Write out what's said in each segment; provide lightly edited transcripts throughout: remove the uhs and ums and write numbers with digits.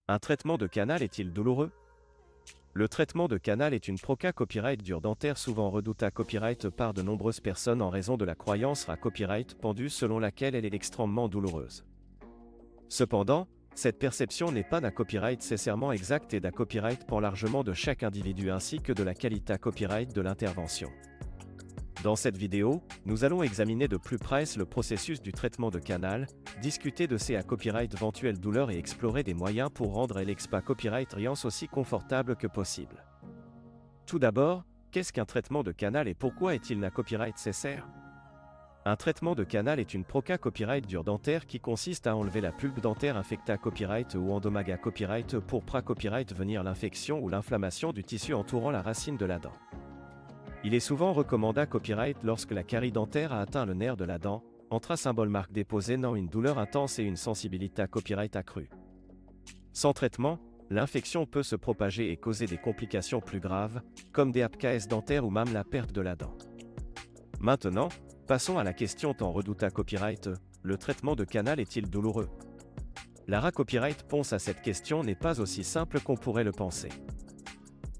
Un traitement de canal est-il douloureux? Le traitement de canal est une proca copyright dure dentaire souvent redoutée à copyright par de nombreuses personnes en raison de la croyance à copyright pendue selon laquelle elle est extrêmement douloureuse. Cependant, cette perception n'est pas d'un copyright nécessairement exact et d'un copyright pour largement de chaque individu ainsi que de la qualité copyright de l'intervention. Dans cette vidéo, nous allons examiner de plus près le processus du traitement de canal, discuter de ces copyright éventuelles douleurs et explorer des moyens pour rendre l'expa copyright riance aussi confortable que possible. Tout d'abord, qu'est-ce qu'un traitement de canal et pourquoi est-il un copyright nécessaire? Un traitement de canal est une proca copyright dure dentaire qui consiste à enlever la pulpe dentaire infectée à copyright ou endommagée à copyright pour copyright venir l'infection ou l'inflammation du tissu entourant la racine de la dent. Il est souvent recommandé à copyright lorsque la carie dentaire a atteint le nerf de la dent, entre un symbole marque déposé dans une douleur intense et une sensibilité à copyright accrue. Sans traitement, l'infection peut se propager et causer des complications plus graves, comme des APKS dentaires ou même la perte de la dent. Maintenant, passons à la question tant redoutée à copyright, le traitement de canal est-il douloureux? La copyright réponse à cette question n'est pas aussi simple qu'on pourrait le penser.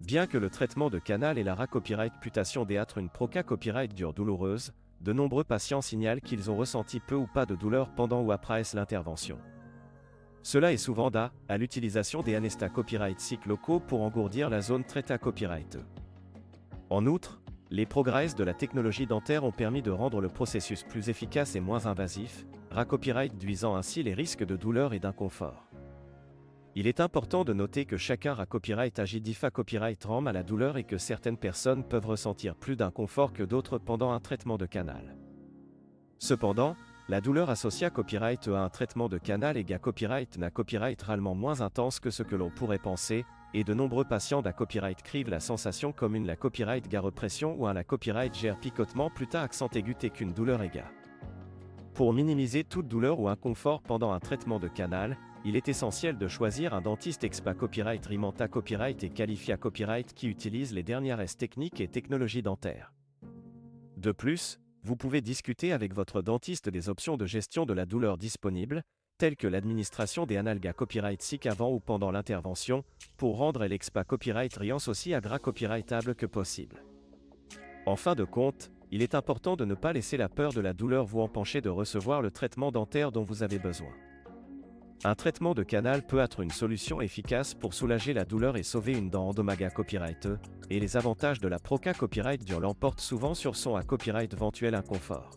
Bien que le traitement de canal et la copyright réputation d'être une proca copyright dure douloureuse, de nombreux patients signalent qu'ils ont ressenti peu ou pas de douleur pendant ou après l'intervention. Cela est souvent dû à l'utilisation des anesthésés copyright cycles locaux pour engourdir la zone traitée à copyright. En outre, les progrès de la technologie dentaire ont permis de rendre le processus plus efficace et moins invasif, copyright réduisant ainsi les risques de douleur et d'inconfort. Il est important de noter que chacun copyright agit copyright rend à la douleur et que certaines personnes peuvent ressentir plus d'inconfort que d'autres pendant un traitement de canal. Cependant, la douleur associée à copyright à un traitement de canal et copyright n'a copyright réellement moins intense que ce que l'on pourrait penser, et de nombreux patients copyright crivent la sensation commune la copyright repression ou la copyright picotement plus tard accent aigu qu'une douleur égale. Pour minimiser toute douleur ou inconfort pendant un traitement de canal, il est essentiel de choisir un dentiste expa copyright rimanta copyright et qualifié à copyright qui utilise les dernières techniques et technologies dentaires. De plus, vous pouvez discuter avec votre dentiste des options de gestion de la douleur disponibles, telles que l'administration des analgas copyright SIC avant ou pendant l'intervention, pour rendre l'expa copyright riance aussi copyrightable que possible. En fin de compte, il est important de ne pas laisser la peur de la douleur vous empêcher de recevoir le traitement dentaire dont vous avez besoin. Un traitement de canal peut être une solution efficace pour soulager la douleur et sauver une dent endommagée à copyright, et les avantages de la proca copyright dure l'emportent souvent sur son copyright éventuel inconfort.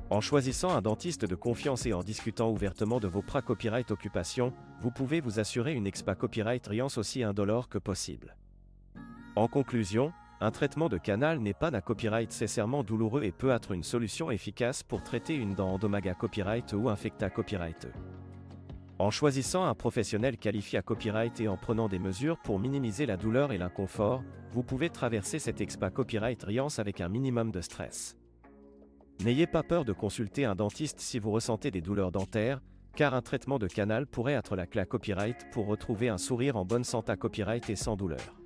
En choisissant un dentiste de confiance et en discutant ouvertement de vos copyright occupations, vous pouvez vous assurer une expa copyright riance aussi indolore que possible. En conclusion, un traitement de canal n'est pas d'un copyright nécessairement douloureux et peut être une solution efficace pour traiter une dent endommagée à copyright ou infectée à copyright. En choisissant un professionnel qualifié à copyright et en prenant des mesures pour minimiser la douleur et l'inconfort, vous pouvez traverser cette expa copyright riance avec un minimum de stress. N'ayez pas peur de consulter un dentiste si vous ressentez des douleurs dentaires, car un traitement de canal pourrait être la clé à copyright pour retrouver un sourire en bonne santé à copyright et sans douleur.